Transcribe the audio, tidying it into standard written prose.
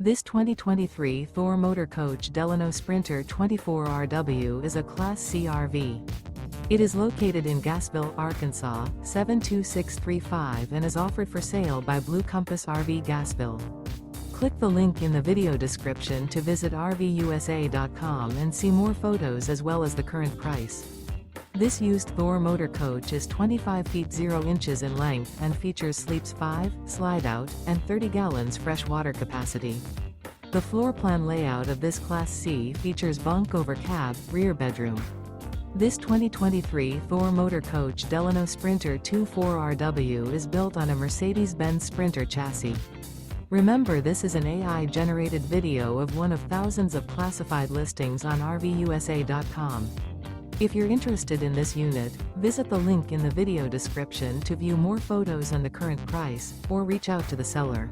This 2023 Thor Motor Coach Delano Sprinter 24RW is a Class C RV. It is located in Gassville, Arkansas, 72635 and is offered for sale by Blue Compass RV Gassville. Click the link in the video description to visit RVUSA.com and see more photos as well as the current price. This used Thor motor coach is 25 feet 0 inches in length and features sleeps 5, Slideout, and 30 gallons fresh water capacity. The floor plan layout of this Class C features bunk over cab, rear bedroom. This 2023 Thor motor coach Delano Sprinter 24RW is built on a Mercedes-Benz Sprinter chassis. Remember, this is an AI-generated video of one of thousands of classified listings on RVUSA.com. If you're interested in this unit, visit the link in the video description to view more photos and the current price, or reach out to the seller.